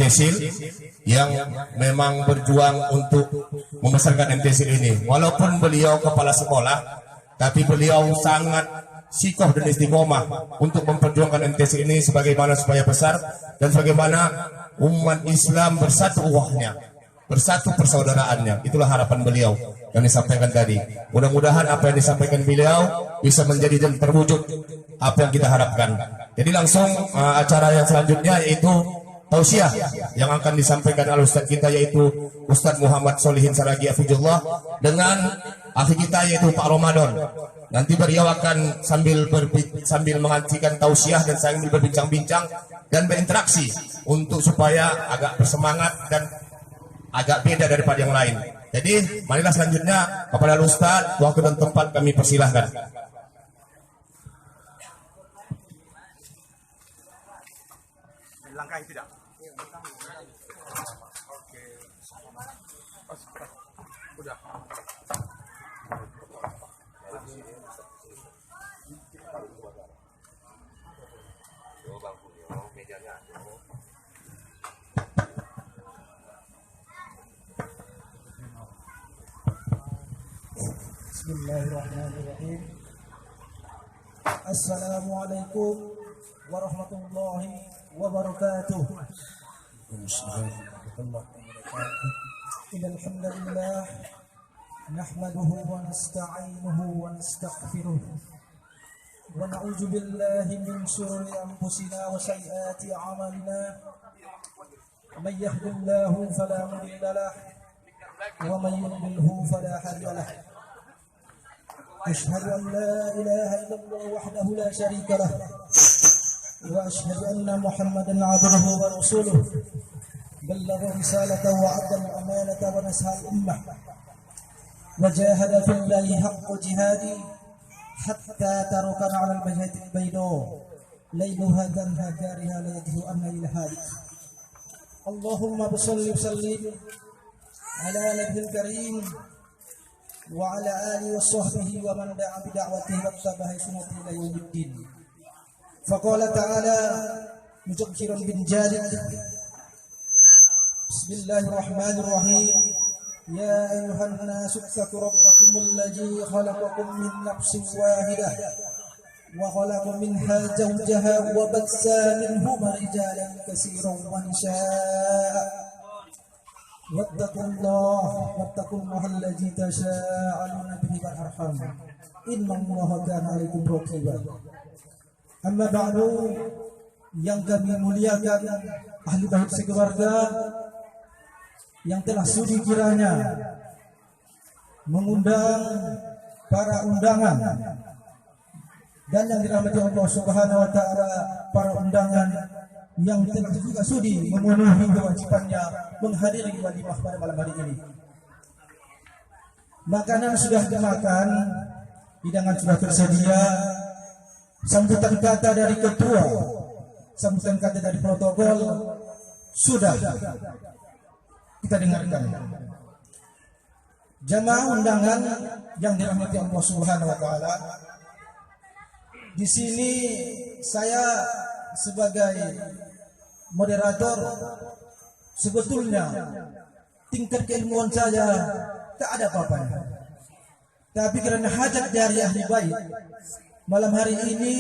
MTSIL yang memang berjuang untuk membesarkan MTSIL ini. Walaupun beliau kepala sekolah, tapi beliau sangat sikoh dan istiqomah untuk memperjuangkan MTSIL ini sebagaimana supaya besar dan bagaimana umat Islam bersatu uwahnya, bersatu persaudaraannya. Itulah harapan beliau yang disampaikan tadi. Mudah-mudahan apa yang disampaikan beliau bisa menjadi dan terwujud apa yang kita harapkan. Jadi langsung acara yang selanjutnya yaitu tausiah yang akan disampaikan oleh Ustaz kita yaitu Ustaz Muhammad Solihin Saragi Afijullah dengan akhi kita yaitu Pak Ramadan. Nanti beliau akan sambil mengajikan tausiah dan sambil berbincang-bincang dan berinteraksi untuk supaya agak bersemangat dan agak beda daripada yang lain. Jadi marilah selanjutnya kepada Ustaz, waktu dan tempat kami persilahkan. Langkahi tidak? Oke. Udah. Bismillahirrahmanirrahim. Assalamualaikum warahmatullahi wabarakatuh. Innal hamdalillah nahmaduhu wa nasta'inuhu wa nastaghfiruh wa na'udzu billahi min shururi anfusina wa sayyiati a'malina. Man yahdihillahu fala mudilla lahu wa man yudlilhu fala hadiya lahu. أشهد أن لا إله إلا الله وحده لا شريك له وأشهد أن محمدا عبده ورسوله بلغ رسالة وأدى الأمانة ونصح الأمة وجاهد في الله حق جهاده حتى تركنا على المجاهد البيضاء ليلها كنهارها لا يجزء عنا إلا هالك. اللهم صل وسلم على نبي الكريم وعلى آله وصحبه ومن دعا بدعوته واتبع سنته إلى يوم الدين. فقال تعالى مجبشرا بالجالد بسم الله الرحمن الرحيم يا أيها الناس اتقوا ربكم الذي خلقكم من نفس واحدة وخلق منها زوجها وبث منهما رجالا كثيرا ونساء واتقوا الله الذي تساءلون به والأرحام إن الله كان عليكم رقيبا. Amma ba'du, yang kami muliakan ahli bait sekeluarga yang telah sudi kiranya mengundang para undangan dan yang dirahmati Allah Subhanahu wa taala, para undangan yang telah juga sudi memenuhi kewajibannya menghadiri walimah pada malam hari ini. Makanan sudah dimakan, hidangan sudah tersedia, sambutan kata dari ketua, sambutan kata dari protokol sudah kita dengarkan. Jamaah undangan yang dirahmati Allah Subhanahu wa taala, di sini saya sebagai moderator sebetulnya tingkat keilmuan saya tak ada apa-apanya, tapi karena hajat dari ahli bait malam hari ini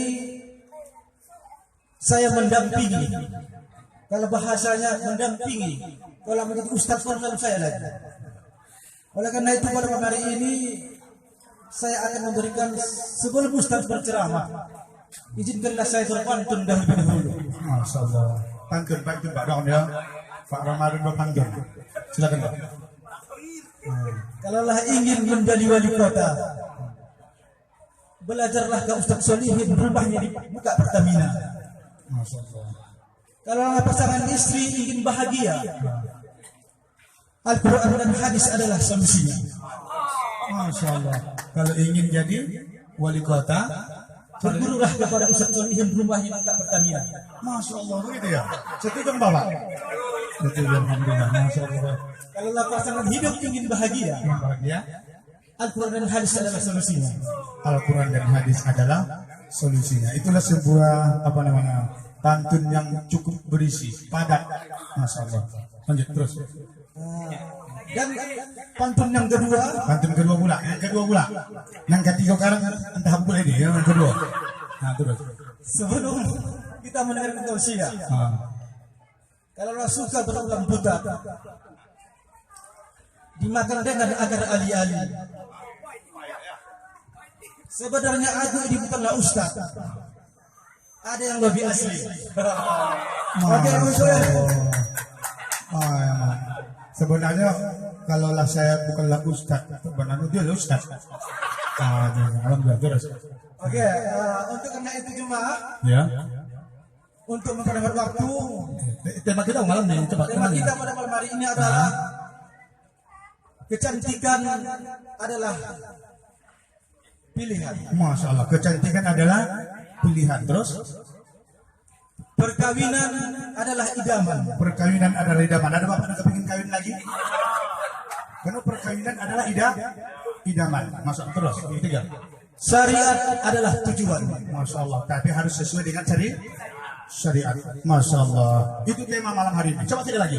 saya mendampingi. Kalau bahasanya mendampingi, kalau menjadi ustaz formal saya lagi. Oleh karena itu pada malam hari ini saya akan memberikan sebelum ustaz berceramah, izinkanlah saya berpantun dahulu. Masya Allah. Pantun Pak Dong ya. Pak Ramadan berpantun. Silakan Pak. Kalaulah ingin menjadi wali kota, belajarlah ke Ustaz Solihin, rumahnya di Buka Pertamina. Masya Allah. Kalau pasangan istri ingin bahagia, Al-Quran dan hadis adalah solusinya. Masya Allah. Kalau ingin jadi wali kota, bergurulah kepada Ustaz Solihin, rumahnya di Buka Pertamina. Masya Allah, begitu ya. Setuju Bapak? Setuju, alhamdulillah. Masya Allah. Kalau pasangan hidup ingin bahagia, Al-Quran dan hadis adalah solusinya. Al-Quran dan hadis adalah solusinya. Itulah sebuah pantun yang cukup berisi, padat. Masya Allah. Lanjut terus. Dan pantun yang kedua, Pantun kedua pula, yang kedua pula. Yang ketiga sekarang entah apa ini, yang kedua. Nah terus. sebelum kita mendengarkan tausiah, Ah. kalau suka berulang buta, dimakan dengan agar ali-ali. Sebenarnya aku ini bukanlah ustaz. Ada yang lebih asli. Oke, Masya Allah. Emang. Sebenarnya kalaulah saya bukanlah ustaz, sebenarnya dia ustaz. Alhamdulillah terus. Oke, untuk karena itu jemaah, Ya. untuk memperhemat waktu, Tema kita malam nih, coba tema kita pada malam hari ini adalah kecantikan adalah pilihan. Masya Allah, kecantikan adalah pilihan. Terus, Perkawinan adalah idaman. perkawinan adalah idaman. Ada bapak yang kepingin kawin lagi? Karena perkawinan adalah idaman. Masuk terus. Ketiga. Syariat adalah tujuan. Masya Allah. Tapi harus sesuai dengan syariat. Masya Allah. Itu tema malam hari ini. Coba sekali lagi.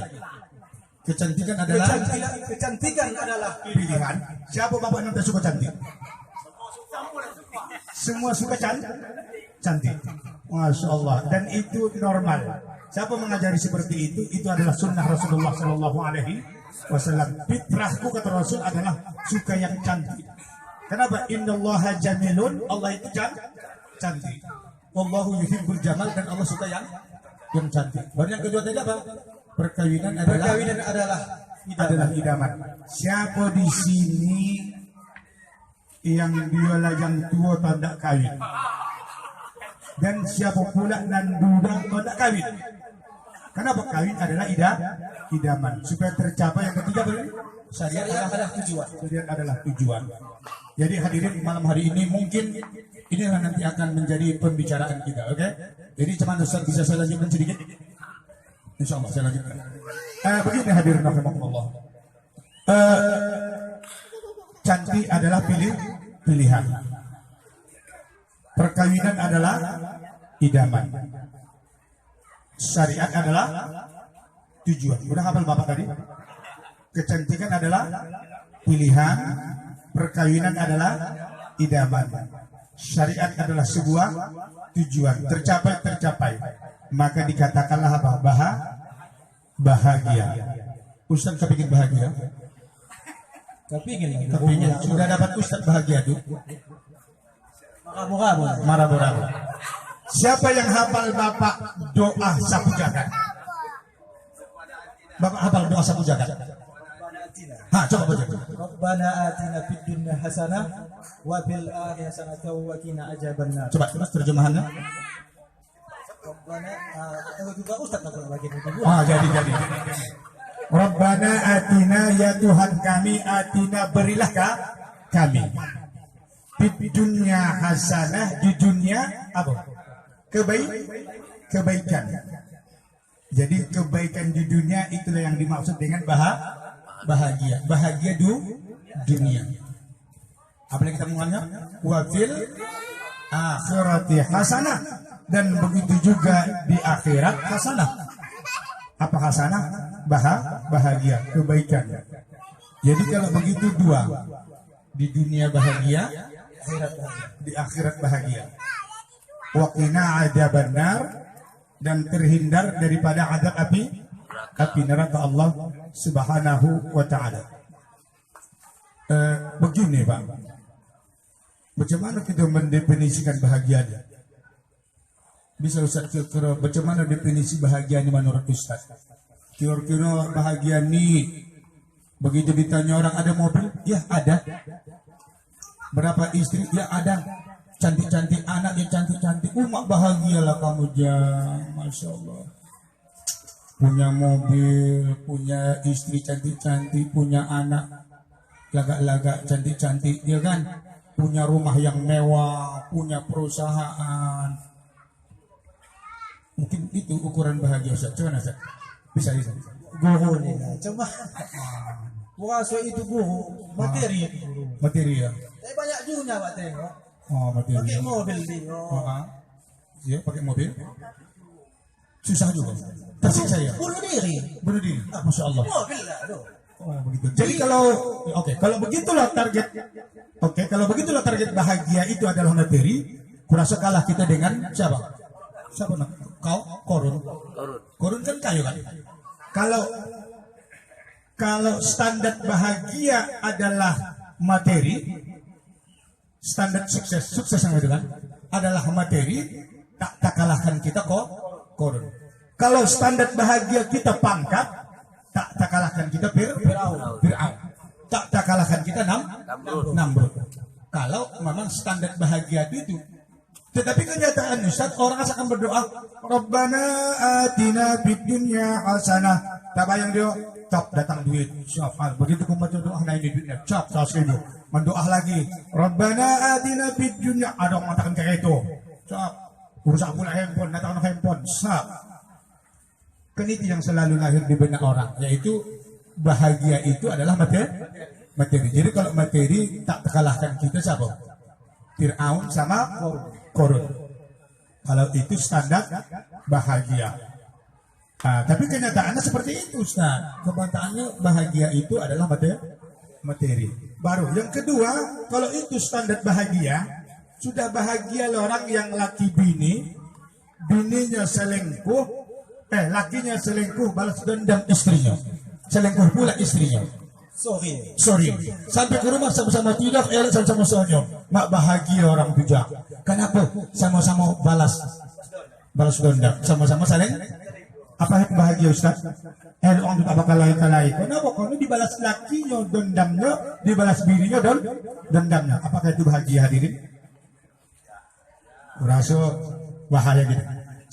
Kecantikan adalah Kecantikan adalah pilihan. Siapa bapak yang tak suka cantik? Semua suka cantik. Masya Allah. Dan itu normal. Siapa mengajari seperti itu? Itu adalah sunnah Rasulullah Sallallahu Alaihi Wasallam. Fitrahku kata Rasul adalah suka yang cantik. Kenapa? Innallaha jamilun. Allah itu cantik. Wallahu yuhibbul jamal, dan Allah suka yang cantik. Baru yang kedua tadi apa? Perkawinan adalah idaman. Siapa di sini yang dia lajang tua tanda kawin? Dan siapa pula nan duda tanda kawin? Kenapa? Kawin adalah idaman. Supaya tercapai yang ketiga berarti syariat adalah tujuan. Syariat adalah tujuan. Jadi hadirin malam hari ini mungkin inilah nanti akan menjadi pembicaraan kita, oke? Jadi cuman Ustaz bisa saya lanjutkan sedikit? Insya Allah saya lanjutkan. Begini hadirin rahimakumullah. Cantik adalah pilihan. Perkawinan adalah idaman. Syariat adalah tujuan. Udah hafal bapak tadi? Kecantikan adalah pilihan. Perkawinan adalah idaman. Syariat adalah sebuah tujuan. Tercapai. Maka dikatakanlah apa? Bahagia. Ustaz kepingin bahagia? kepingin. Sudah dapat Ustaz bahagia tuh? Marabu. Siapa yang hafal bapak doa sapu jagat? Bapak hafal doa sapu jagat? Coba baca. Rabbana atina fid dunya hasanah wa fil akhirati hasanah wa qina adzabannar. Coba terus terjemahannya. Rabbana juga Ustaz kalau bagian itu. Jadi. Rabbana atina, ya Tuhan kami, atina berilah kami. Fid dunya hasanah, di dunia apa? Kebaikan. Jadi kebaikan di dunia itulah yang dimaksud dengan bahagia. Bahagia dunia. Apalagi kita mengulangi? Wa fil akhirati hasanah, dan begitu juga di akhirat hasanah. Apa hasanah? Bahagia, kebaikan. Jadi kalau begitu dua, di dunia bahagia, di akhirat bahagia. Wa qina adzabannar, dan terhindar daripada azab api neraka Allah Subhanahu wa taala. Begini Pak, bagaimana kita mendefinisikan bahagia? Bisa Ustaz kira-kira bagaimana definisi bahagia ini menurut Ustaz? Kira-kira bahagia ini begitu ditanya orang ada mobil? Ya ada. Berapa istri? Ya ada. Cantik-cantik anak yang cantik-cantik. Mak bahagialah kamu Masya Allah. Punya mobil, punya istri cantik-cantik, punya anak lagak-lagak cantik-cantik, ya kan? Punya rumah yang mewah, punya perusahaan. Mungkin itu ukuran bahagia Ustaz. Coba Ustaz. Bisa. Guru nih. Coba. Puasa itu guru, materi. Materi ya. Tapi banyak juga Pak tengok. Materi. Pakai mobil nih. Ya, pakai mobil. Susah juga. Tersiksa ya. Bunuh diri. Bunuh diri. Masya Allah. Oh, gila, aduh. Oh, begitu. Jadi kalau begitulah target. Kalau begitulah target bahagia itu adalah materi, kurasa kalah kita dengan siapa? Siapa nak? Kau korun. Korun kan kayu kan. Kalau standar bahagia adalah materi, standar sukses yang itu kan adalah materi, tak kalahkan kita kok korun. Kalau standar bahagia kita pangkat, tak kalahkan kita Fir'aun. Tak kalahkan kita Namrud. Kalau memang standar bahagia itu. Tetapi kenyataan Ustaz, orang akan berdoa, Rabbana atina fid dunya hasanah. Tak bayang dia, cap datang duit. Siapa? Begitu aku baca doa naik duitnya, cap 100.000. Mendoa lagi, Rabbana atina fid dunya. Ada orang mengatakan kayak itu. Cap. Urusan pula handphone, datang handphone. Cap. Kan itu yang selalu lahir di benak orang, yaitu bahagia itu adalah materi. Jadi kalau materi tak terkalahkan kita siapa? Fir'aun sama Korun. Kalau itu standar bahagia. Nah, tapi kenyataannya seperti itu, Ustaz. Kenyataannya bahagia itu adalah materi. Baru yang kedua, kalau itu standar bahagia, sudah bahagia orang yang laki bininya selingkuh, lakinya selingkuh balas dendam istrinya, selingkuh pula istrinya. Sorry. Sampai ke rumah sama-sama tidak, sama-sama sonyo. Mak bahagia orang bijak. Kenapa? Sama-sama balas dendam, sama-sama saling. Apa yang bahagia Ustaz? Orang itu apa lain. Kenapa? Karena dibalas lakinya dendamnya, dibalas bininya dendamnya. Apakah itu bahagia hadirin? Rasa bahaya gitu.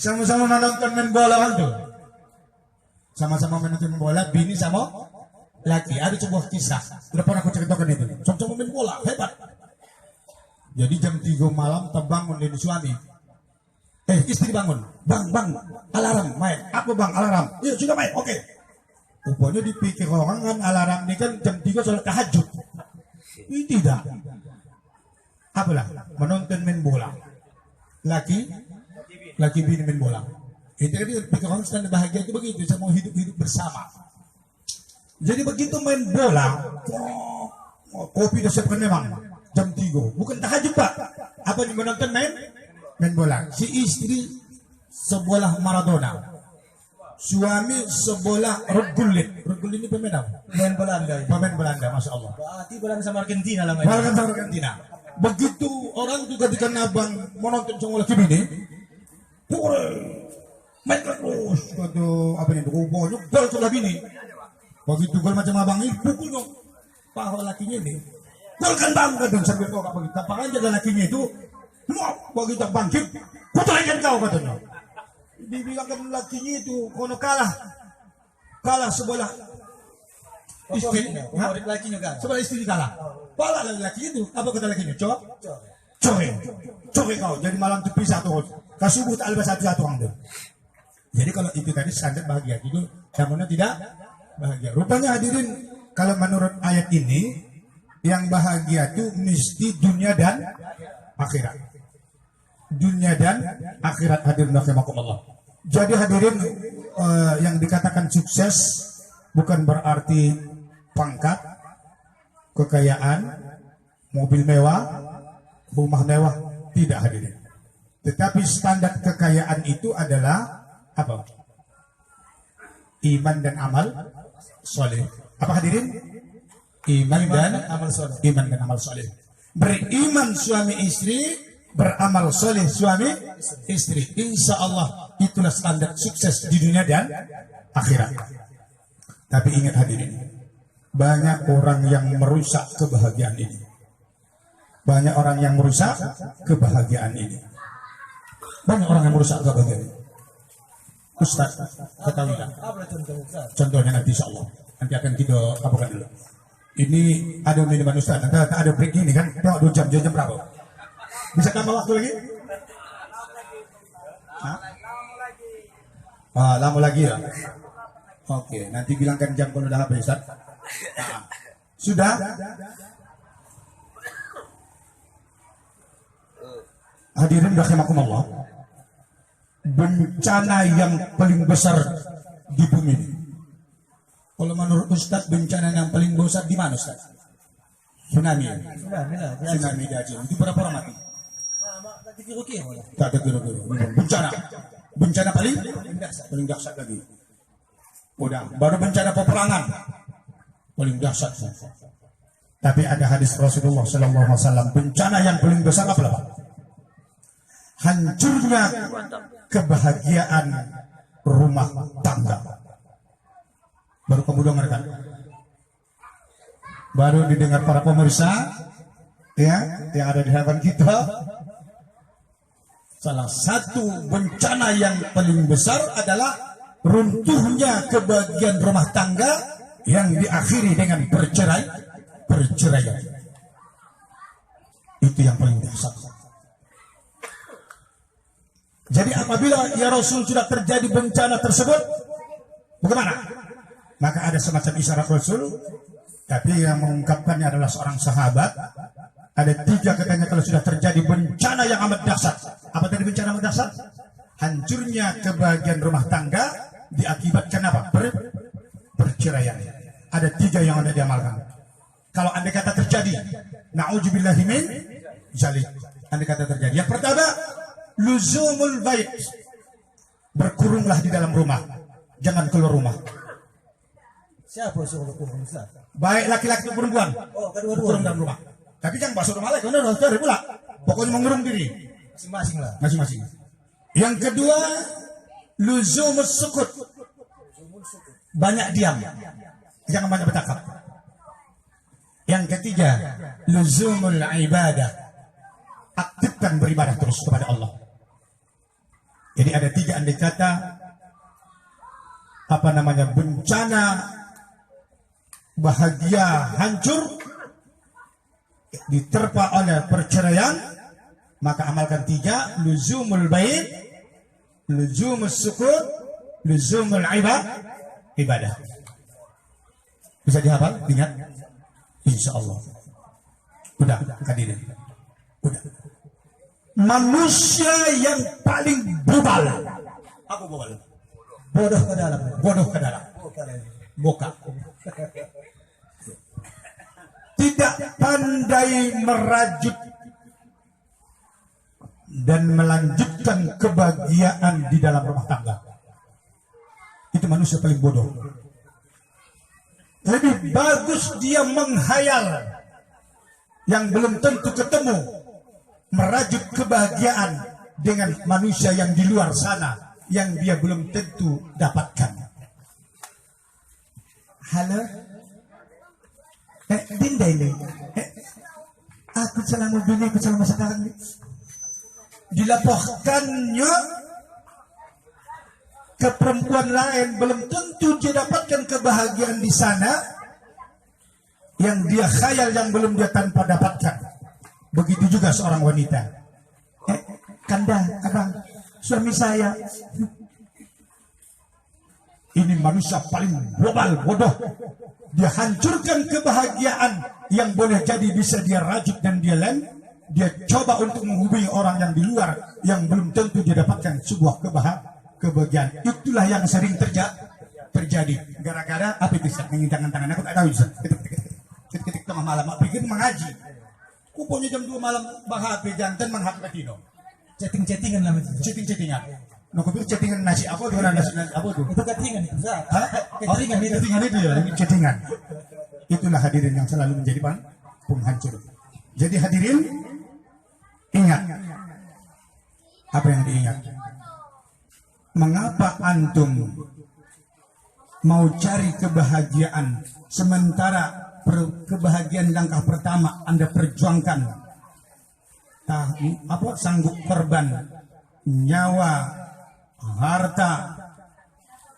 Sama-sama menonton main bola kan tuh. Sama-sama menonton bola, bini sama laki. Ada sebuah kisah. Udah pernah aku ceritakan itu. Sama-sama main bola, hebat. Jadi jam 3 malam terbangun dari suami. Istri bangun. Bang, alarm main. Apa bang, alarm? Iya, sudah main, oke. Rupanya dipikir orang kan alarm ini kan jam 3 sholat tahajud. Ini tidak. Apalah, menonton main bola. Laki bini main bola. Itu kan pikir orang standar bahagia itu begitu, saya mau hidup bersama. Jadi begitu main bola, kopi dah siapkan memang jam 3. Bukan tahajud Pak. Apa yang menonton main bola. Si istri sebelah Maradona, suami sebelah Rugullit. Rugullit ini pemain apa? Pemain Belanda, Masya Allah. Berarti Belanda sama Argentina lah. Belanda sama Argentina. Begitu orang juga ketika abang menonton sama laki bini, main terus. Kata apa ini? Pokoknya gol sama bini. Begitu gol macam abang ini, pukulnya paha lakinya ini. Gol kan bang, kadang sambil kau apa kita pakai jaga lakinya itu. Begitu bangkit, putulkan kau katanya. Dibilangkan lakinya itu, kono kalah sebelah istri. Sebelah istri kalah. Pala laki itu, apa kata lakinya? Core kau. Jadi malam itu pisah tuh. Kasubuh tak albas satu orang tuh. Jadi kalau itu tadi standar bahagia itu, namanya tidak bahagia. Rupanya hadirin, kalau menurut ayat ini, yang bahagia itu mesti dunia dan akhirat. Dunia dan akhirat, hadirin rahimakumullah. Jadi hadirin, yang dikatakan sukses bukan berarti pangkat, kekayaan, mobil mewah, rumah mewah, tidak hadirin. Tetapi standar kekayaan itu adalah apa? Iman dan amal soleh. Apa hadirin? Iman dan amal soleh. Beriman suami istri, beramal soleh suami istri. Insya Allah itulah standar sukses di dunia dan akhirat. Tapi ingat hadirin, banyak orang yang merusak kebahagiaan ini. Banyak orang yang merusak kebahagiaan ini. Banyak orang yang merusak kebahagiaan ini. Ustaz, ketahui tak? Contohnya nanti insya Allah. Nanti akan kita lakukan dulu. Ini ada minuman Ustaz. Nanti ada break ini kan? Tengok 2 jam. 2 jam berapa? Bisa tambah waktu lagi? Lama lagi ya? Oke, nanti bilangkan jam kalau udah habis Ustaz. Sudah? Hadirin rahimakumullah. bencana yang paling besar di bumi ini? Kalau menurut Ustadz, bencana yang paling besar di mana, Ustadz? Tsunami. Tsunami di Aceh. Itu berapa orang mati? Tak ada kira-kira. Bencana paling dahsyat lagi. Udah, baru bencana peperangan paling dahsyat. Tapi ada hadis Rasulullah SAW, bencana yang paling besar apa? Hancurnya kebahagiaan rumah tangga. Baru kamu dengarkan, baru didengar para pemirsa, ya, yang ada di hadapan kita. Salah satu bencana yang paling besar adalah runtuhnya kebahagiaan rumah tangga yang diakhiri dengan perceraian. Itu yang paling dahsyat. Jadi apabila ya Rasul sudah terjadi bencana tersebut, bagaimana? Maka ada semacam isyarat Rasul, tapi yang mengungkapkannya adalah seorang sahabat. Ada 3 katanya kalau sudah terjadi bencana yang amat dahsyat. Apa tadi bencana amat dahsyat? Hancurnya kebahagiaan rumah tangga diakibatkan apa? Perceraian. Ada 3 yang ada diamalkan. Kalau andai kata terjadi, na'udzubillahi min zalik. Andai kata terjadi. Yang pertama, luzumul bait. Berkurunglah di dalam rumah. Jangan keluar rumah. Siapa suruh berkurung, Ustaz? Baik laki-laki atau perempuan. Oh, kedua-dua. Berkurung dalam rumah. Tapi jangan masuk rumah lagi. Udah cari pula. Pokoknya mengurung diri. Masing-masing lah. Masing-masing. Yang kedua, luzumus sukut. Banyak diam. Jangan banyak bercakap. Yang ketiga, luzumul ibadah. Aktifkan beribadah terus kepada Allah. Jadi ada 3 andai kata bencana bahagia hancur diterpa oleh perceraian, maka amalkan 3: luzumul bait, luzumus sukut, luzumul ibadah. Bisa dihafal? Ingat? Insya Allah. Udah, hadirin. Udah. Manusia yang paling bebal. Apa bebal? Bodoh ke dalam. Bodoh ke dalam. Boka. Tidak pandai merajut dan melanjutkan kebahagiaan di dalam rumah tangga. Itu manusia paling bodoh. Lebih bagus dia menghayal yang belum tentu ketemu, merajut kebahagiaan dengan manusia yang di luar sana yang dia belum tentu dapatkan. Halo, Dinda ini, aku salah mobil ini, aku salah masakan ini. Dilaporkannya ke perempuan lain, belum tentu dia dapatkan kebahagiaan di sana yang dia khayal, yang belum dia tanpa dapatkan. Begitu juga seorang wanita. Kanda, abang, suami saya. Ini manusia paling global, bodoh. Dia hancurkan kebahagiaan yang boleh jadi bisa dia rajut dan dia lem. Dia coba untuk menghubungi orang yang di luar yang belum tentu dia dapatkan sebuah kebahagiaan. Itulah yang sering terjadi. Gara-gara apa itu? Mengintangan tangan aku tak tahu. Ketik tengah malam, pikir mengaji. Kupongnya jam 2 malam bahas jantan menghap katino. Chatting-chattingan lah itu. Chatting-chattingan. Nah, kupikir chattingan nasi apa tuh? Nasi apa tuh? Itu chattingan itu, Ustaz. Chattingan itu ya, chattingan. Itulah hadirin yang selalu menjadi penghancur. Jadi hadirin, ingat. Apa yang diingat? Mengapa antum mau cari kebahagiaan sementara kebahagiaan langkah pertama Anda perjuangkan, sanggup korban nyawa, harta,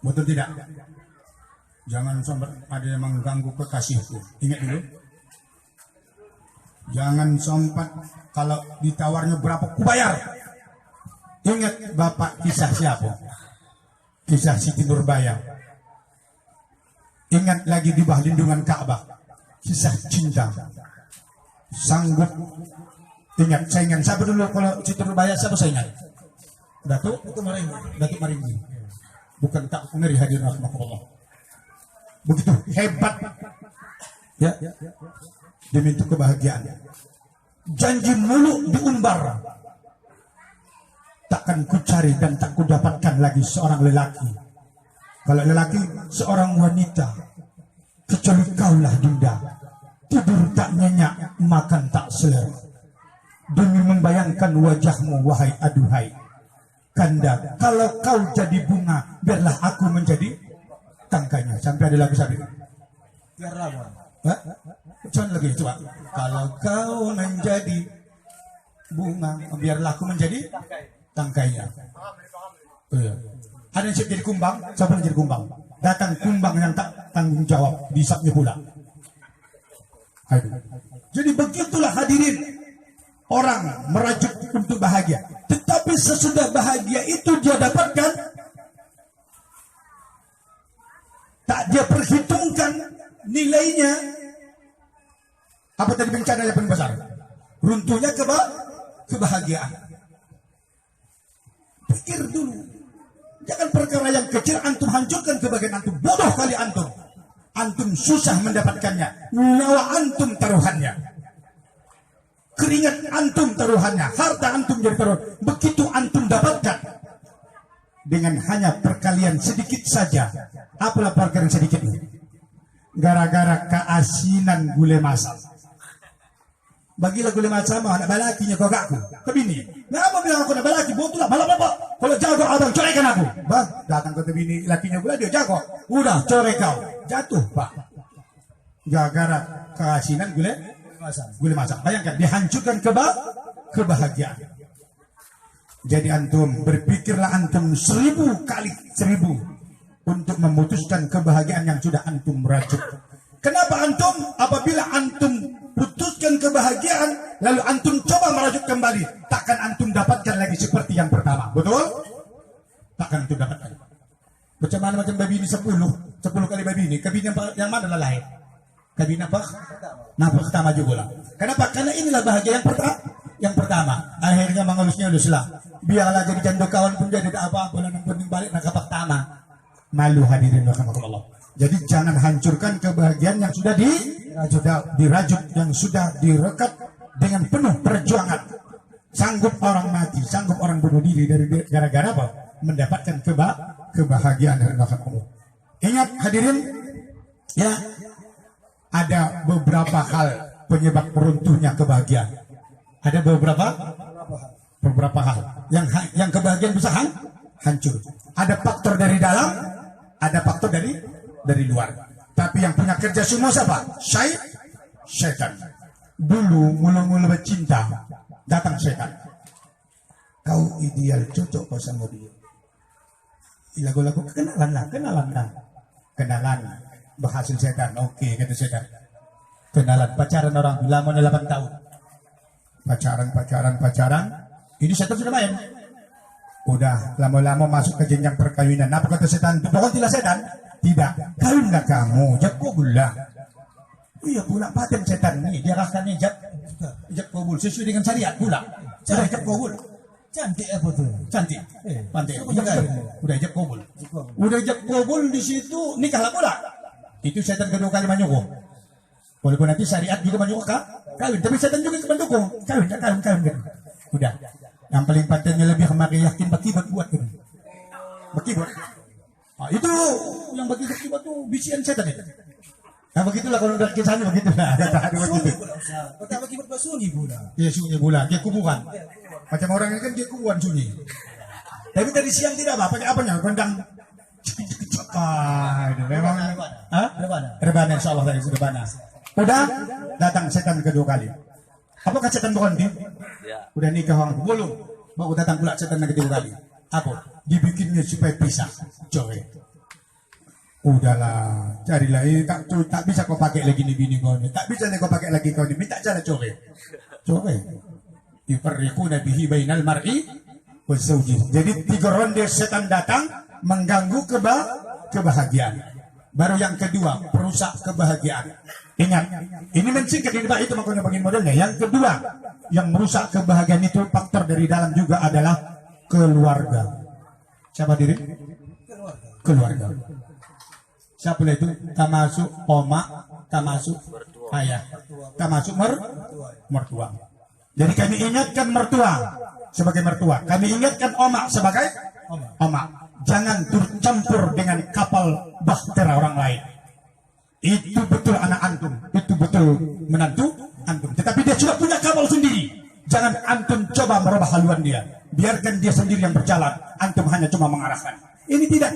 betul tidak? Jangan sampai ada yang mengganggu kekasihku. Ingat dulu. Jangan sempat kalau ditawarnya berapa ku bayar. Ingat bapak kisah siapa? Kisah Siti Nurbaya. Ingat lagi di bawah lindungan Ka'bah. Kisah cinta. Sanggup. Ingat saingan siapa dulu kalau Siti Nurbaya, siapa saingan? Datuk Maringgi. Bukan tak ngeri hadirin rahmatullah. Begitu hebat ya demi itu kebahagiaan. Janji mulu diumbar. Takkan ku cari dan tak ku dapatkan lagi seorang lelaki. Kalau lelaki seorang wanita, kecuali kaulah Dinda. Tidur tak nyenyak, makan tak selera. Demi membayangkan wajahmu wahai aduhai. Kanda, kalau kau jadi bunga, biarlah aku menjadi tangkainya. Sampai ada lagu sampai. Biar lama. Jangan lagi coba. Kalau kau menjadi bunga, biarlah aku menjadi tangkainya. Iya. Ada yang siap jadi kumbang, siapa yang jadi kumbang? Datang kumbang yang tak tanggung jawab, disapnya pula. Aduh. Jadi begitulah hadirin, orang merajuk untuk bahagia. Tetapi sesudah bahagia itu dia dapatkan, tak dia perhitungkan nilainya. Apa tadi bencana yang paling besar? Runtuhnya kebahagiaan. Pikir dulu. Jangan perkara yang kecil antum hancurkan kebahagiaan antum. Bodoh kali antum. Antum susah mendapatkannya. Nyawa antum taruhannya. Keringat antum taruhannya. Harta antum jadi taruhan. Begitu antum dapatkan. Dengan hanya perkalian sedikit saja. Apalah perkalian sedikit ini? Gara-gara keasinan gule masak. Bagilah gule masak mah anak balakinya kau gakku. Kebini. Kenapa bilang aku nak balaki? Botulah balap apa? Kalau jago abang coraikan aku. Bah, datang ke bini lakinya pula dia jago. Udah corai kau. Jatuh, Pak. Gara-gara keasinan gule masak. Bayangkan dihancurkan kebahagiaan. Jadi antum berpikirlah antum 1000 kali 1000 untuk memutuskan kebahagiaan yang sudah antum racuk. Kenapa antum apabila antum putuskan kebahagiaan lalu antum coba merajut kembali, takkan antum dapatkan lagi seperti yang pertama. Betul? Takkan antum dapatkan. Macam babi ini 10 kali babi ini. Kabin yang mana lah lahir? Kabin apa? Nah, pertama juga lah. Kenapa? Karena inilah bahagia yang pertama. Akhirnya mengelus-ngeluslah. Biarlah jadi jando kawan pun jadi tak apa-apa. Yang penting balik nak pertama. Malu hadirin rahimakumullah. Jadi jangan hancurkan kebahagiaan yang sudah dirajut, yang sudah direkat dengan penuh perjuangan. Sanggup orang mati, sanggup orang bunuh diri dari gara-gara apa? Mendapatkan kebahagiaan dari Allah. Ingat hadirin, ya ada beberapa hal penyebab runtuhnya kebahagiaan. Ada beberapa hal yang kebahagiaan bisa hancur. Ada faktor dari dalam, ada faktor dari luar. Tapi yang punya kerja semua siapa? Syaitan. Dulu mula-mula bercinta, datang syaitan. Kau ideal, cocok kau sama dia. Lagu-lagu kenalan. Berhasil syaitan. Oke, kata syaitan. Kenalan, pacaran orang lama 8 tahun. Pacaran. Ini syaitan sudah main. Udah lama-lama masuk ke jenjang perkawinan. Apa kata setan? Pokoknya tidak setan. Tidak. Kawinlah kamu. Jab kubul lah. Iya pula paten setan ini. Dia rasanya jab kubul. Sesuai dengan syariat pula. Sudah jab kubul. Cantik apa tuh? Cantik. Pantai. Udah jab kubul. Udah jab kubul di situ nikahlah pula. Itu setan kedua kali menyuruh. Walaupun nanti syariat juga menyuruh kawin. Tapi setan juga mendukung. Kawin. Udah. Yang paling patennya lebih kemarin yakin bakibat buat itu. Bakibat. Nah, itu yang bakibat tuh bisian setan itu. Nah begitulah kalau udah kisahnya begitulah. Kata bakibat sunyi pula. Dia sunyi pula, dia kuburan. Macam orang ini kan dia kuburan sunyi. Tapi tadi siang tidak apa, pakai apanya? Gondang. Itu memang. Rebana insyaallah dari rebana. Udah datang setan kedua kali. Apakah setan berhenti? Ya. Udah nikah orang belum? Baru datang pula setan yang ketiga kali. Apa? Dibikinnya supaya pisah. Coy. Udahlah, carilah. Tak bisa kau pakai lagi ni bini kau ni. Tak bisa kau pakai lagi kau ni. Minta cara coy. Yufarriquna bihi bainal mar'i wazawji. Jadi 3 ronde setan datang mengganggu kebahagiaan. Baru yang kedua, perusak kebahagiaan. Ingat, ini mensingkat di bawah itu makanya bagian modelnya. Yang kedua, yang merusak kebahagiaan itu faktor dari dalam juga adalah keluarga. Siapa diri? Keluarga. Keluarga. Siapa itu? Termasuk oma, termasuk ayah, termasuk mertua. Jadi kami ingatkan mertua sebagai mertua. Kami ingatkan oma sebagai oma. Jangan tercampur dengan kapal bahtera orang lain. Itu betul anak antum, itu betul menantu antum. Tetapi dia sudah punya kapal sendiri. Jangan antum coba merubah haluan dia. Biarkan dia sendiri yang berjalan. Antum hanya cuma mengarahkan. Ini tidak.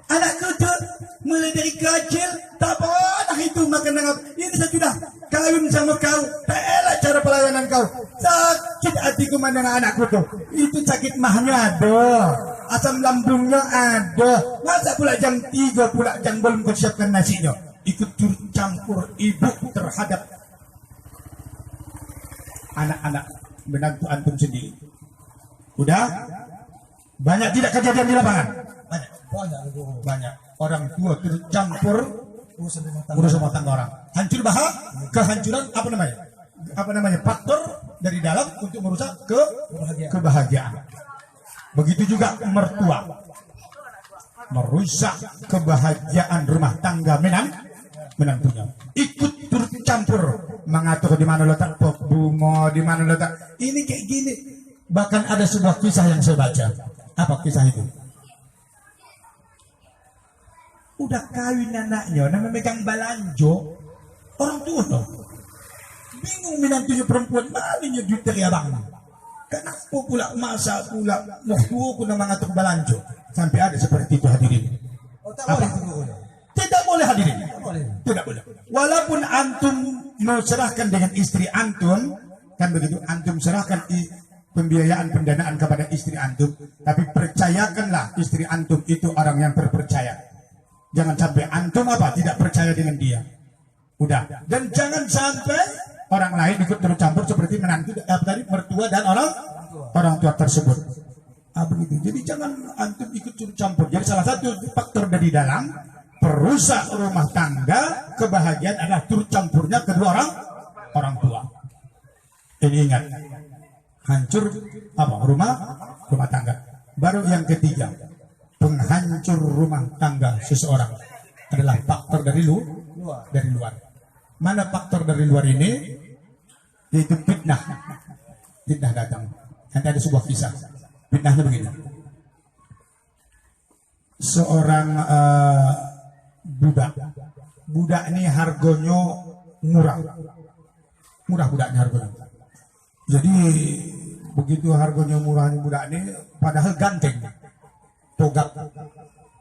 Anakku tuh mulai dari kecil tak pernah itu makan dengan. Ini saya sudah kawin sama kau. Tak elak cara pelayanan kau. Sakit hatiku dengan anakku tuh. Itu sakit mahnya ada. Asam lambungnya ada. Masa pula jam 3 pula jam belum kau siapkan nasinya. Ikut campur ibu terhadap anak-anak menantu antum sendiri. Udah banyak tidak kejadian di lapangan? Banyak orang tua tercampur urus rumah tangga orang. Hancur kehancuran apa namanya faktor dari dalam untuk merusak kebahagiaan. Begitu juga mertua merusak kebahagiaan rumah tangga menantunya. Ikut tercampur mengatur di mana letak pok bunga, di mana letak ini kayak gini. Bahkan ada sebuah kisah yang saya baca. Apa kisah itu? Udah kawin anaknya, nama megang balanjo, orang tua tuh bingung menantunya perempuan, malingnya duit dari abang. Kenapa pula masa pula waktu nama mengatur balanjo sampai ada seperti itu hadirin. Tidak boleh hadirin. Tidak boleh. Walaupun antum mau serahkan dengan istri antum, kan begitu, antum serahkan pembiayaan pendanaan kepada istri antum, tapi percayakanlah istri antum itu orang yang terpercaya. Jangan sampai antum tidak percaya dengan dia. Udah. Dan jangan sampai orang lain ikut tercampur seperti menantu tadi mertua dan orang tua tersebut. Begitu. Jadi jangan antum ikut tercampur. Jadi salah satu faktor dari dalam perusak rumah tangga kebahagiaan adalah tercampurnya kedua orang tua. Ini ingat. Hancur rumah tangga. Baru yang ketiga, penghancur rumah tangga seseorang adalah faktor dari luar. Mana faktor dari luar ini? Yaitu fitnah. Fitnah datang. Nanti ada sebuah kisah. Fitnahnya begini. Seorang budak ini harganya murah budaknya harganya. Jadi begitu harganya murahnya budak ini, padahal ganteng, togak.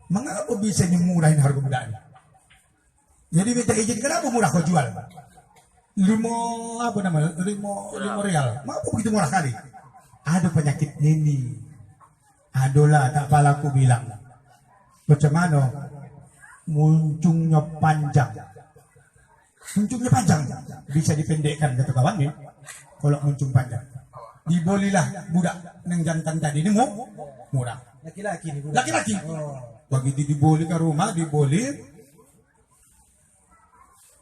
Mengapa bisa dimurahin harga budak ini? Jadi minta izin, kenapa murah kau jual? 5 real. Mengapa begitu murah kali? Ada penyakit ini. Adolah tak apalah aku bilang. Macam mana? Muncungnya panjang. Bisa dipendekkan kata kawan ni. Kalau muncung panjang, dibolilah budak neng jantan tadi ini murah. Laki-laki nih. Laki-laki. Begitu diboli ke rumah,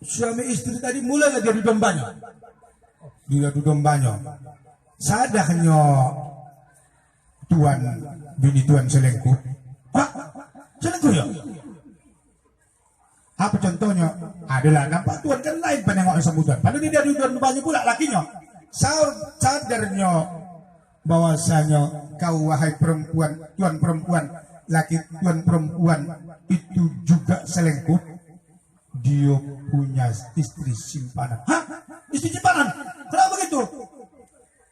suami istri tadi mulailah dia dombanya. Sadarnya bini tuan selingkuh. Selingkuh ya? Apa contohnya? Adalah nampak tuan kan lain penengok sambutan. Padahal dia dombanya pula lakinya. Sadarnya bahwasanya kau wahai perempuan, tuan perempuan, laki tuan perempuan itu juga selingkuh. Dia punya istri simpanan. Hah? Istri simpanan? Kenapa begitu?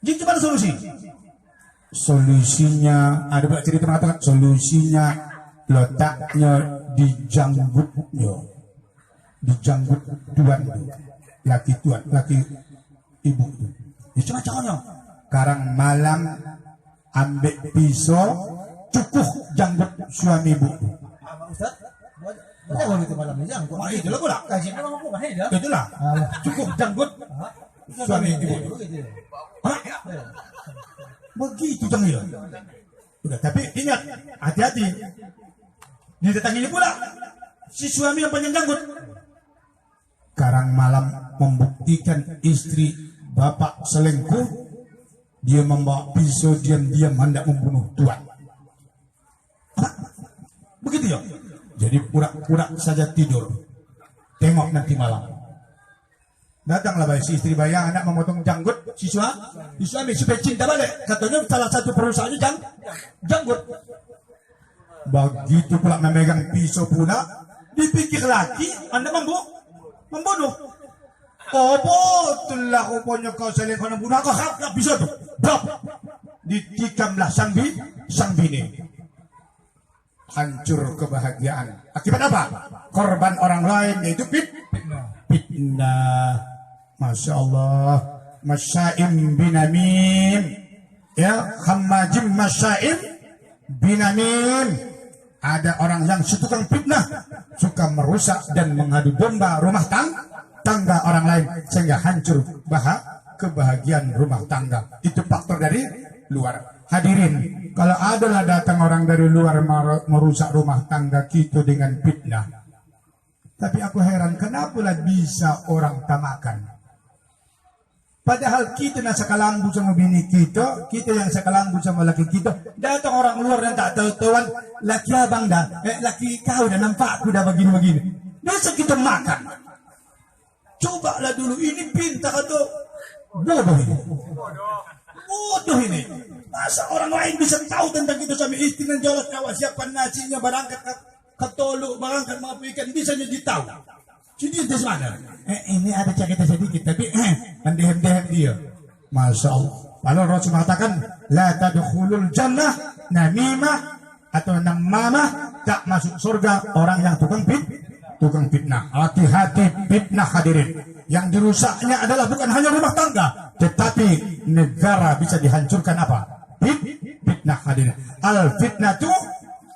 Jadi gimana solusinya ada banyak cerita mengatakan solusinya letaknya di janggutnya, di janggut tuan, laki ibu itu. Ya cuma caranya. Sekarang malam ambil pisau cukuh janggut suami ibu. Ustaz, boleh itu malam ini janggut. Itulah pula. Kajian memang aku bahaya dah. Itulah. Cukuh janggut suami ibu. Begitu jangan. Udah, tapi ingat, hati-hati. Didatangi pula si suami yang panjang janggut. Sekarang malam membuktikan istri bapak selingkuh, Dia membawa pisau diam-diam hendak membunuh tuan. Begitu ya. Jadi pura-pura saja tidur. Tengok nanti malam. Datanglah bayi si istri bayang anak memotong janggut siswa. Suami supaya cinta balik. Katanya salah satu perusahaannya janggut. Begitu pula memegang pisau pula. Dipikir lagi Anda membunuh. Oh betul lah rupanya kau selingkuh dan bunuh. Kau harap pisau tu. Bap. Ditikamlah sang bini. Hancur kebahagiaan. Akibat apa? Korban orang lain yaitu fitnah. Masya Allah. Masyaim binamim. Ya, hammajim masyaim binamim. Ada orang yang tukang fitnah, suka merusak dan mengadu domba rumah tangga orang lain sehingga hancur kebahagiaan rumah tangga. Itu faktor dari luar. Hadirin, kalau adalah datang orang dari luar merusak rumah tangga kita dengan fitnah. Tapi aku heran, kenapa bisa orang tamakan? Padahal kita nak sakalambu sama bini kita yang sakalambu sama laki kita. Datang orang luar dan tak tahu-tahuan, laki abang dah, laki kau dah nampak aku dah begini-begini. Biasa kita makan. Cobalah dulu, ini pintar atau bodoh ini? Bodoh ini. Masa orang lain bisa tahu tentang kita suami istri dan jalan kawan siapkan nasinya, berangkat ke toluk, berangkat maaf ikan, bisa jadi tahu. Jadi itu mana? Ini ada cerita sedikit, tapi hendak dia. Masya Allah. Lalu Rasul mengatakan, la tadkhulul jannah namimah atau namamah, tak masuk surga orang yang tukang fitnah. Hati-hati fitnah hadirin. Yang dirusaknya adalah bukan hanya rumah tangga, tetapi negara bisa dihancurkan apa? Fitnah hadirin. Al fitnatu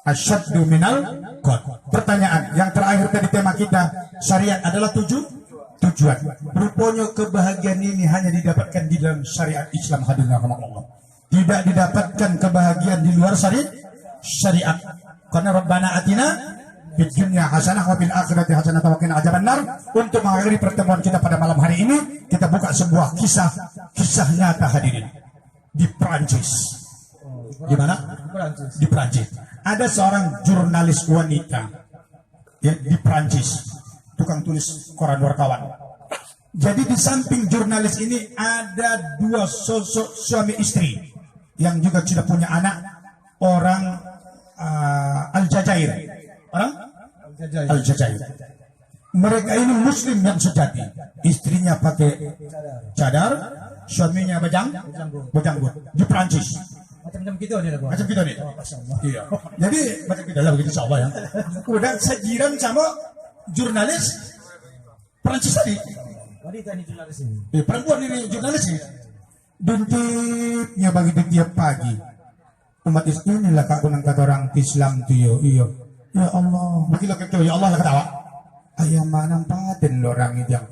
asyaddu minal qatl. Pertanyaan yang terakhir tadi tema kita, syariat adalah tujuan. Rupanya kebahagiaan ini hanya didapatkan di dalam syariat Islam hadirin Allah. Tidak didapatkan kebahagiaan di luar syariat. Karena Rabbana atina fid dunya hasanah wa fil akhirati hasanah wa qina adzabannar. Untuk mengakhiri pertemuan kita pada malam hari ini, kita buka sebuah kisah nyata hadirin. Di Prancis. Di mana? Di Prancis. Ada seorang jurnalis wanita ya, di Prancis, tukang tulis koran wartawan. Jadi di samping jurnalis ini ada dua sosok suami istri yang juga sudah punya anak, orang Aljazair. Orang Aljazair. Mereka ini Muslim yang sejati. Istrinya pakai cadar, suaminya bejanggut di Prancis. Macam kita ni lah. Macam kita ni. Iya. Jadi macam kita lah begitu insyaallah ya. Udah sejiran sama jurnalis Prancis tadi. Wanita ni jurnalis ini. Perempuan ini jurnalis ini. Bintipnya bagi tiap pagi. Umat Islam inilah kagunan kata orang Islam tu yo. Iya. Ya Allah. Begitu kata ya Allah lah ketawa. Ayam mana paten orang itu yang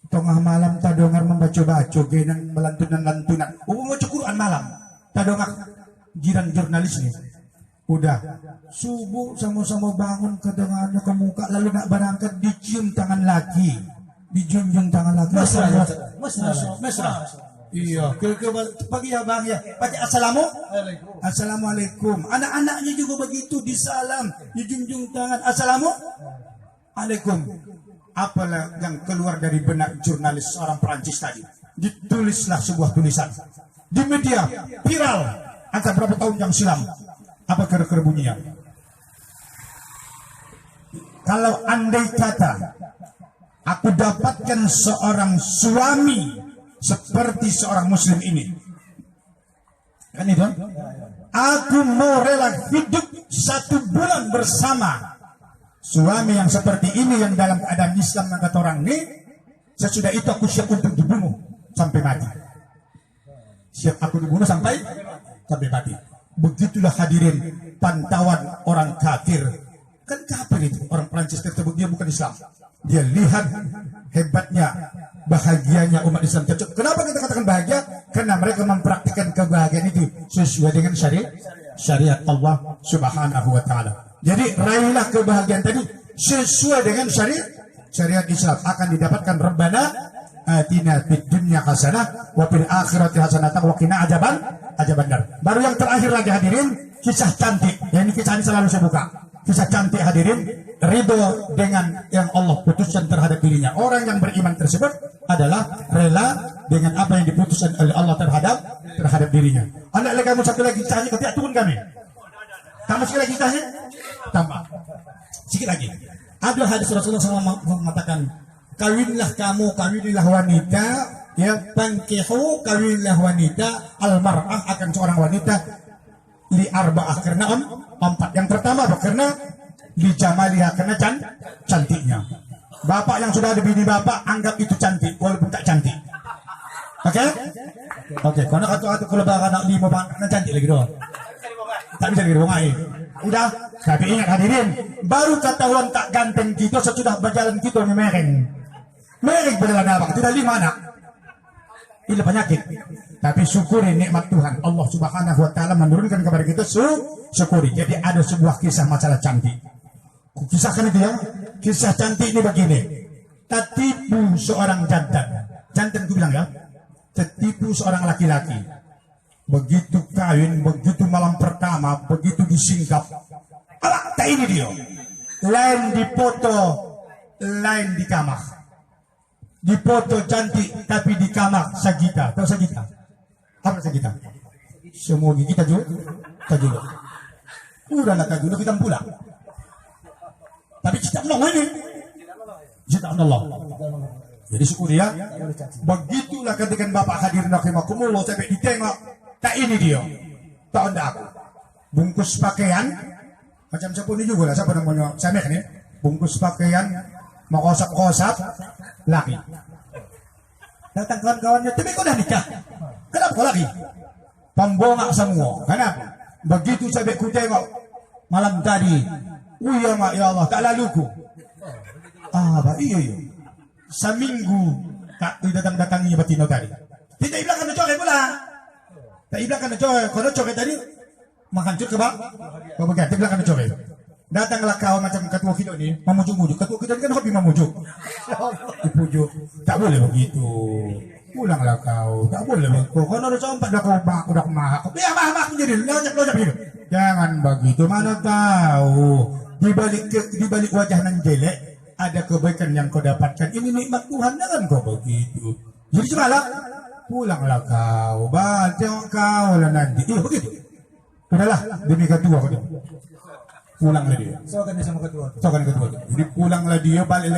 tengah malam tak dengar membaca-baca genang melantunan-lantunan. Baca Quran malam. Tadongak jiran jurnalis nih. Udah subuh sama-sama bangun kedengarannya ke muka lalu nak berangkat dicium tangan laki, dijunjung tangan laki. Mesra. Iya. Ke pagi ya bang ya. Pagi assalamualaikum. Anak-anaknya juga begitu disalam, dijunjung tangan assalamualaikum. Apalah yang keluar dari benak jurnalis orang Perancis tadi? Ditulislah sebuah tulisan. Di media viral antara berapa tahun yang silam. Apa kira-kira bunyinya? Kalau andai kata aku dapatkan seorang suami seperti seorang muslim ini, kan itu? Aku mau rela hidup 1 bulan bersama suami yang seperti ini, yang dalam keadaan Islam, kata orang ini. Sesudah itu aku siap untuk dibunuh sampai mati. Siap aku dibunuh sampai mati. Begitulah hadirin pantauan orang kafir. Kan kafir itu orang Prancis tersebut, dia bukan Islam. Dia lihat hebatnya, bahagianya umat Islam. Kenapa kita katakan bahagia? Karena mereka mempraktikkan kebahagiaan itu sesuai dengan syariat Allah Subhanahu wa taala. Jadi raihlah kebahagiaan tadi sesuai dengan syariat Islam, akan didapatkan Rabbana atina fid dunya hasanah wa fil akhirati hasanah wa qina adzabannar. Baru yang terakhir lagi hadirin, kisah cantik. Ya, ini kisah ini selalu saya buka. Kisah cantik hadirin, ridho dengan yang Allah putuskan terhadap dirinya. Orang yang beriman tersebut adalah rela dengan apa yang diputuskan oleh Allah terhadap dirinya. Anak lagi kamu satu lagi kisahnya, ketika turun kami. Tambah sikit lagi kisahnya? Tambah. Sikit lagi. Ada hadis Rasulullah SAW mengatakan, kawinilah wanita, ya, pankihu, kawinilah wanita, almar'ah akan seorang wanita, li arba'ah, karena empat. Yang pertama karena li jamaliha, karena cantiknya. Bapak yang sudah ada bini bapak, anggap itu cantik, walaupun tak cantik. Oke? Oke, karena kata kalau bapak anak 5 karena cantik lagi doang. Tak bisa dirumai. Udah, tapi ingat hadirin, baru ketahuan tak ganteng kita sesudah berjalan kita ni mereng. Mereng berjalan abang, tidak 5 anak. Ini penyakit. Tapi syukuri nikmat Tuhan. Allah Subhanahu wa taala menurunkan kepada kita syukuri. Jadi ada sebuah kisah masalah cantik. Kisahkan itu ya. Kisah cantik ini begini. Tertipu seorang jantan. Jantan ku bilang ya. Tertipu seorang laki-laki. Begitu kawin, begitu malam pertama, begitu disingkap. Alah, tak ini dia. Lain di foto, lain di kamar. Di foto cantik, tapi di kamar sagita. Tahu sagita? Apa sagita? Semua kita juga, tajulo. Udahlah tajulo, kita pulang. Tapi cita Allah ini, cita Allah. Jadi syukur ya. Begitulah ketika Bapak hadir rahimakumullah sampai ditengok. Tak ini dia, tak ada aku. Bungkus pakaian, macam siapa ini juga lah, siapa namanya Sameh nih. Bungkus pakaian, mau kosap-kosap, laki. Datang kawan-kawannya, tapi kau dah nikah. Kenapa kau lagi? Pembongak semua. Kenapa? Begitu sampai ku tengok malam tadi, ya mak ya Allah, tak laluku. Iya. Seminggu tak datang-datangi batino tadi. Tidak bilang kan coret pula. Tak bilang kan coret. Kalau coret tadi menghancur ke bang. Kau berganti bilang kan coret. Datanglah kau macam ketua kita ni memujuk-mujuk. Ketua kita ni kan hobi memujuk. Dipujuk. Tak boleh begitu. Pulanglah kau. Tak boleh begitu. Kalau ada sempat dah kau udah mahak. Ya mahak menjadi lojak begitu. Jangan begitu. Mana tahu di balik wajah nan jelek ada kebaikan yang kau dapatkan. Ini nikmat Tuhan, jangan kau begitu. Jadi semalam pulanglah kau, baca kau lah nanti. Iya begitu. Udahlah demi ketua kau. Pulanglah dia. Soalnya sama ketua. Jadi pulanglah dia, balik.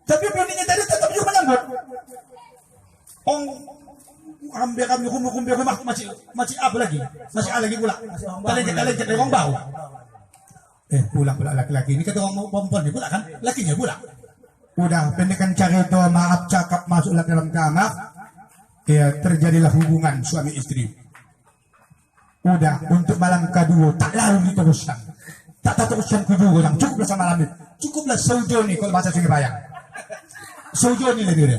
Tapi bininya tadi tetap juga menyambut. Ambil kami kumpul masih apa lagi? Masih ada lagi pula. Kalian dari orang bau. Pulang pula laki-laki ini kata orang perempuan ni pula kan, lakinya pula. Udah pendekan cari itu, maaf cakap masuklah dalam kamar. Ya terjadilah hubungan suami istri. Udah untuk malam kedua tak lalu diteruskan. Tak teruskan kedua yang cukuplah sama malam ini. Cukuplah sojoni kalau bahasa Sungai Bayang. Sojoni lah dia.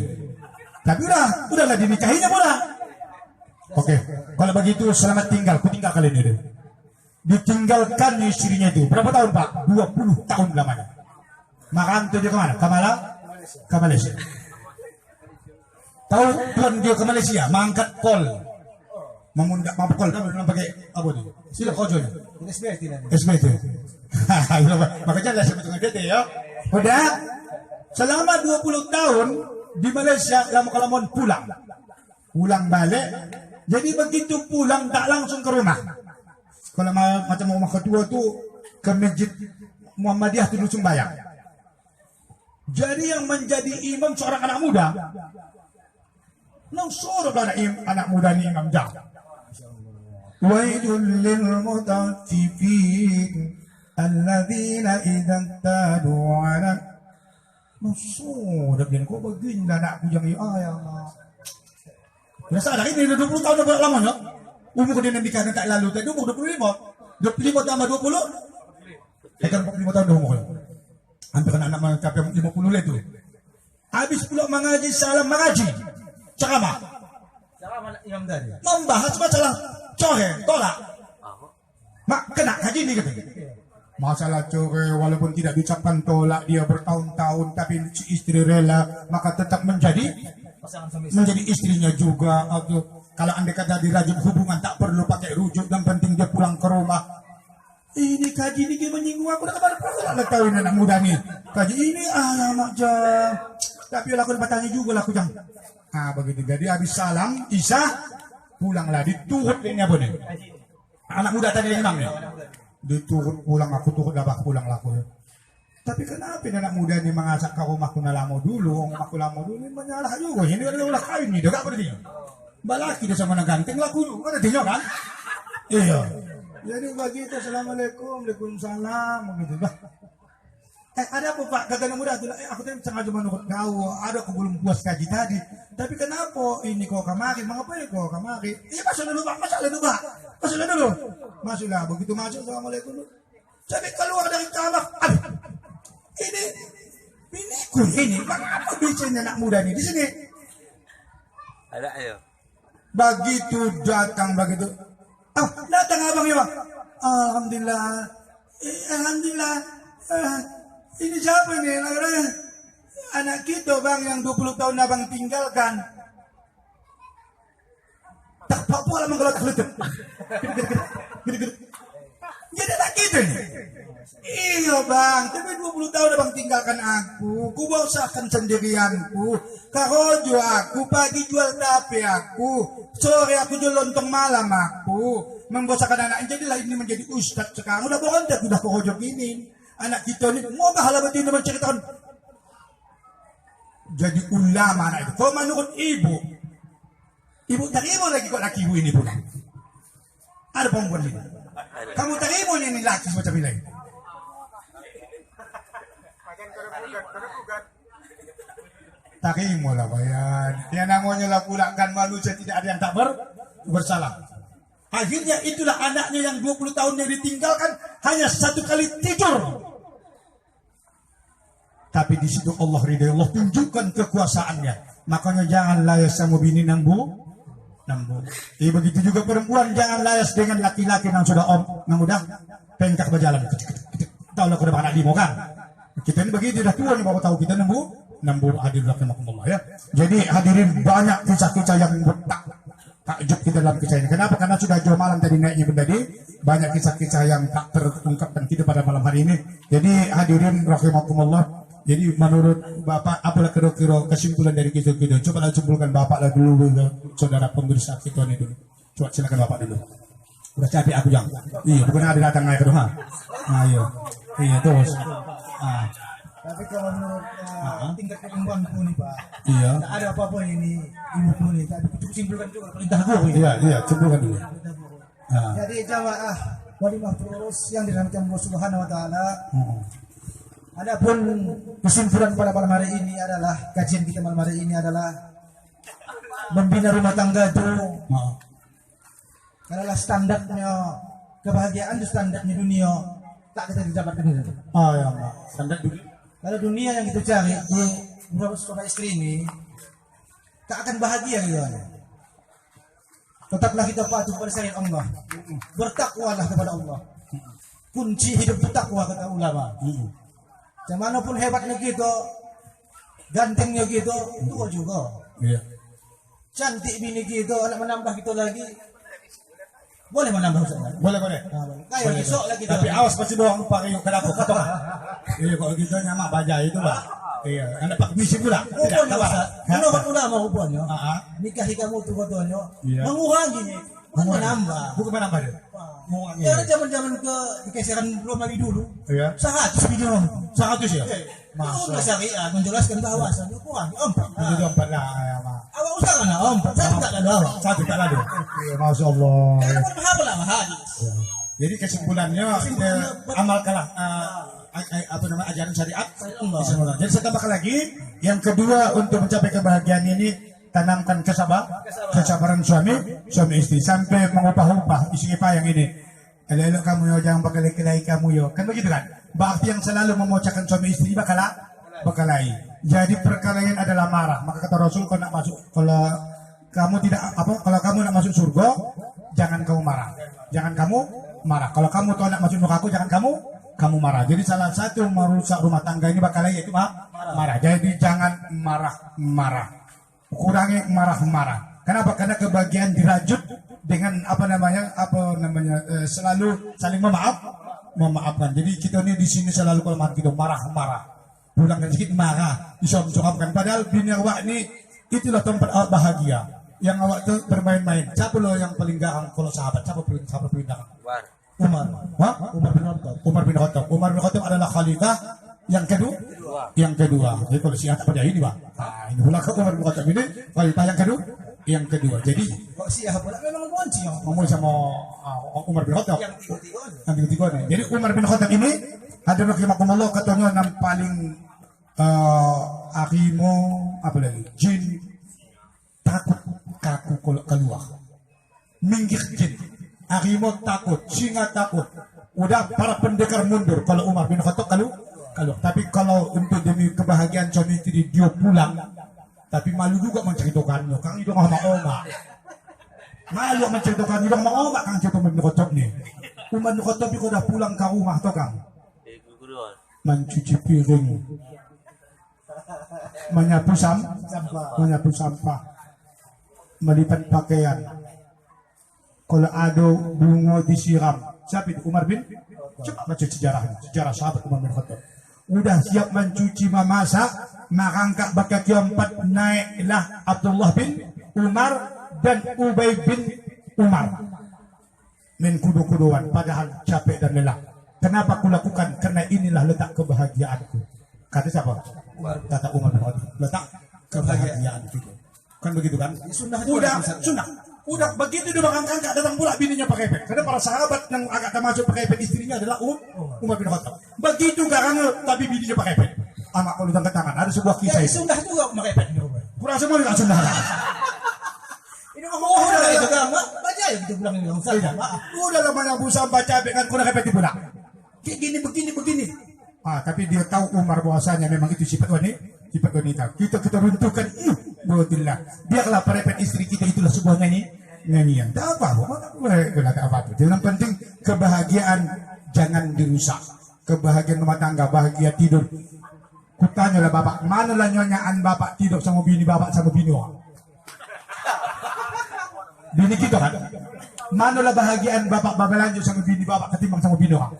Tapi udahlah dinikahinya pula. Oke, kalau begitu selamat tinggal. Ku tinggal kalian ini. Ditinggalkan istrinya itu berapa tahun Pak? 20 tahun lamanya. Merantau dia kemana? Ke Malaysia. Tahu tuan dia ke Malaysia, mengangkat kol, mengundang kol, kamu bilang pakai apa tu? Sila kojo ni. SBT. Makanya lah sebetulnya SBT ya. Udah selama 20 tahun di Malaysia lama-kelamaan pulang balik. Jadi begitu pulang tak langsung ke rumah. Kalau macam rumah ketua tu ke masjid Muhammadiyah tu langsung bayang. Jadi yang menjadi imam seorang anak muda. Langsung anak muda ni imam jam. Wailul lil mutaffifin alladzina idza tadu ala langsung dah bilang kau begini anakku yang ya Allah. Biasa dah ini 20 tahun dah berapa lamanya? Umur dia nikah tak lalu tadi umur 25 tambah 20 kan 45 tahun dah umur. Hampir kan anak mencapai 50 lah tu. Habis pula mengaji salam mengaji ceramah imam tadi membahas masalah coret tolak mak kena haji ni kata Masalah cerai walaupun tidak diucapkan tolak dia bertahun-tahun tapi si istri rela maka tetap menjadi istrinya juga. Kalau anda kata dirajut hubungan tak perlu pakai rujuk, yang penting dia pulang ke rumah. Ini kaji ini dia menyinggung aku dah kabar tahu ini anak muda nih. Kaji ini mak jam. Tapi aku dapat tanya juga lah aku jam. Begitu. Jadi habis salam Isya pulanglah diturut ini apa nih? Anak muda tadi yang imam ya. Diturut pulang aku turut dapat pulang aku. Tapi kenapa anak muda ini mengajak ke rumahku lama dulu, rumahku lama dulu ini menyalah juga. Ini ada ulah kawin nih, dah berarti. Balaki dia sama nak ganteng laku juga ada tengok kan? Iya. Jadi begitu, assalamualaikum, waalaikumsalam, begitu bah. Ada apa Pak? Kata anak muda tu, aku tadi sengaja menurut kau, ada aku belum puas kaji tadi. Tapi kenapa ini kau kamari? Mengapa kau kamari? Masuk dulu Pak, masuk dulu. Masuklah, begitu masuk, assalamualaikum. Tapi keluar dari kamar, ini, mengapa bicara anak muda ini di sini? Ada ayo. Begitu datang begitu. Datang abang ya Bang. Alhamdulillah. Ini siapa ini? Anak kita Bang yang 20 tahun abang tinggalkan. Tak apa-apa lah menggelotak lutut. Jadi anak kita nih. Iya Bang, tapi 20 tahun abang tinggalkan aku. Ku bosakan sendirianku. Karojo aku, pagi jual tape aku. Sore aku jual lontong malam aku. Membosakan anak, jadilah ini menjadi ustadz sekarang. Udah berontak, udah karojo gini. Anak kita ini, mau bahala betul ini menceritakan. Jadi ulama anak itu. Kau menurut ibu terima lagi kok laki ibu ini pula. Ada perempuan ini. Kamu terima ini laki semacam ini. Terima lah bayan. Yang namanya lah pula kan manusia tidak ada yang tak bersalah. Akhirnya itulah anaknya yang 20 tahun yang ditinggalkan hanya satu kali tidur. Tapi di situ Allah ridha, Allah tunjukkan kekuasaannya. Makanya jangan layas sama bini nambu. Begitu juga perempuan jangan layas dengan laki-laki yang sudah yang udah pengkak berjalan. Tahu lah kalau anak dimo kan. Kita ini begitu dah tua nih bapak tahu kita nambu hadir rahimakumullah ya. Jadi hadirin banyak kisah-kisah yang takjub kita dalam kisah ini. Kenapa? Karena sudah jauh malam tadi naiknya tadi banyak kisah-kisah yang tak terungkapkan kita pada malam hari ini. Jadi hadirin rahimakumullah. Jadi menurut Bapak apalah kira-kira kesimpulan dari kisah kita? Coba simpulkan Bapak lah dulu, saudara pemirsa kita ini dulu. Coba silakan Bapak dulu. Udah capek aku jang. Iya, bukan ada datang naik ke rumah. Iya terus. Tapi kalau menurut tingkat kekembanganku nih Pak, Iya. tak ada apa-apa ini ibuku nih. Tapi cukup simpulkan juga perintah guru. Iya, simpulkan dulu. Jadi jamaah walimah terus yang dirahmati Allah Subhanahu Wa Taala. Adapun kesimpulan pada malam hari ini adalah kajian kita malam hari ini adalah membina rumah tangga itu adalah standarnya kebahagiaan, standarnya dunia tak kita didapatkan itu. Ya Pak. Standar dulu. Kalau dunia yang kita cari di beberapa suami istri ini tak akan bahagia gitu. Tetaplah kita patuh kepada syariat Allah. Bertakwalah kepada Allah. Kunci hidup bertakwa kata ulama. Macam pun hebatnya gitu, gantengnya gitu, tua juga. Iya. Cantik bini gitu, anak menambah gitu lagi. Boleh menambah Ustaz? Boleh. Kayak besok lagi. Tapi awas pasti doang pakai yuk kenapa potong. Iya kalau gitu nyamak baja itu Pak. Iya, Anda pakai misi pula. Rupanya Ustaz, menurut ulama rupanya, nikahi kamu tuh katanya, Iya. mengurangi nih, bukan menambah. Bukan menambah dia. Karena zaman-zaman ke dikeseran belum lagi dulu, Iya. 100 video. 100 ya? Masa syariat menjelaskan bahwasannya kurang 4. Itu 4 lah ya Pak. Awak usah kan 4, saya tak ada awak. Satu tak ada. Iya, Masya Allah. Karena pun lah hadis. Jadi kesimpulannya amalkanlah ajaran syariat. Allah. Jadi saya tambahkan lagi yang kedua untuk mencapai kebahagiaan ini tanamkan kesabaran suami istri sampai mengupah-upah isi yang ini. Elok kamu yo jangan pakai laki-laki kamu yo. Kan begitu kan? Bakti yang selalu memocahkan suami istri bakalai. Jadi perkelahian adalah marah. Maka kata Rasul kalau kamu nak masuk surga, jangan kamu marah. Kalau kamu tahu nak masuk neraka, jangan kamu kamu marah. Jadi salah satu merusak rumah tangga ini bakal yaitu marah. Jadi jangan marah-marah. Kurangi marah-marah. Kenapa? Karena kebahagiaan dirajut dengan selalu saling memaafkan. Jadi kita ini di sini selalu kalau kita marah-marah, pulangkan sedikit marah, bisa mencuapkan. Padahal bini awak ini itulah tempat awak bahagia. Yang awak tuh bermain-main. Siapa lo yang paling garang kalau sahabat? Siapa paling garang? Umar. Umar bin Khattab. Umar bin Khattab adalah khalifah yang kedua. Jadi kalau siapa pada ini, Pak. Nah, ini pula Umar bin Khattab ini khalifah yang kedua. Jadi Kok siapa pula memang kunci yang ngomong sama Umar bin Khattab. Yang ketiga nih. Jadi Umar bin Khattab ini adalah rahimakumullah katanya yang paling akimo apa lagi? Jin takut kaku kalau keluar. Minggir jin. Akimo takut, singa takut. Udah para pendekar mundur kalau Umar bin Khattab kalau. Tapi kalau untuk demi kebahagiaan suami istri dia pulang, tapi malu juga menceritakannya. Kang itu sama Oma. Malu menceritakan itu sama Oma Kang cerita Umar bin Khattab nih. Umar bin Khattab itu udah pulang ke rumah tuh Kang. Mencuci piring, menyapu sampah, melipat pakaian. Kalau ada bunga disiram, siapa itu? Umar bin? Coba baca sejarah sahabat Umar bin Khattab. Udah siap mencuci memasak, mengangkat bakat keempat naiklah Abdullah bin Umar dan Ubay bin Umar. Main kudu-kuduan, padahal capek dan lelah. Kenapa aku lakukan? Karena inilah letak kebahagiaanku. Kata siapa? Kata Umar bin Khattab. Letak kebahagiaan itu. Kan begitu kan? Sunnah. Udah begitu dia angkat datang pula bininya pakai pet. Karena para sahabat yang agak termasuk pakai pet istrinya adalah Umar bin Khattab. Begitu garang tapi bininya pakai pet. Amak kalau tangkat tangan ada sebuah kisah. Ya, sunnah juga pakai pet. Kurang semua enggak sunnah. Ini ngomong udah itu kan. Baca ya kita bilang ini. Udah namanya busa baca pet kan kurang pet pula. Kayak gini begini. Tapi dia tahu Umar bahwasanya memang itu sifat wanita. Kita runtuhkan. Alhamdulillah. Biarlah perepet istri kita itulah sebuah nyanyian. Tak apa. Yang penting kebahagiaan jangan dirusak. Kebahagiaan rumah tangga, bahagia tidur. Kutanyalah bapak, manalah nyonyaan bapak tidur sama bini bapak sama bini orang. Bini kita kan. Manalah bahagiaan bapak babelanjut sama bini bapak ketimbang sama bini orang.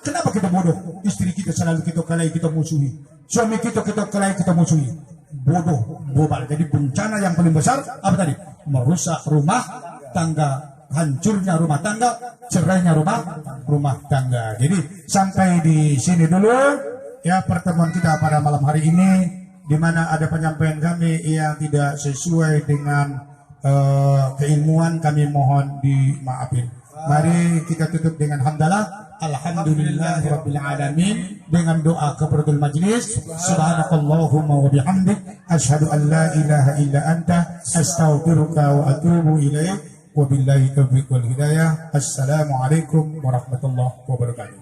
Kenapa kita bodoh? Istri kita selalu kita kelahi, kita musuhi. Suami kita kelahi, kita musuhi. Bodoh, bobal. Jadi bencana yang paling besar apa tadi? Merusak rumah tangga, hancurnya rumah tangga, cerainya rumah tangga. Jadi sampai di sini dulu ya pertemuan kita pada malam hari ini, di mana ada penyampaian kami yang tidak sesuai dengan keilmuan, kami mohon dimaafin. Mari kita tutup dengan hamdalah. Alhamdulillahirabbil alamin dengan doa kafaratul majlis. Subhanakallahumma wa bihamdik asyhadu an la ilaha illa anta astaghfiruka wa atubu ilaik. Wabillahi taufiq wal hidayah. Assalamualaikum warahmatullahi wabarakatuh.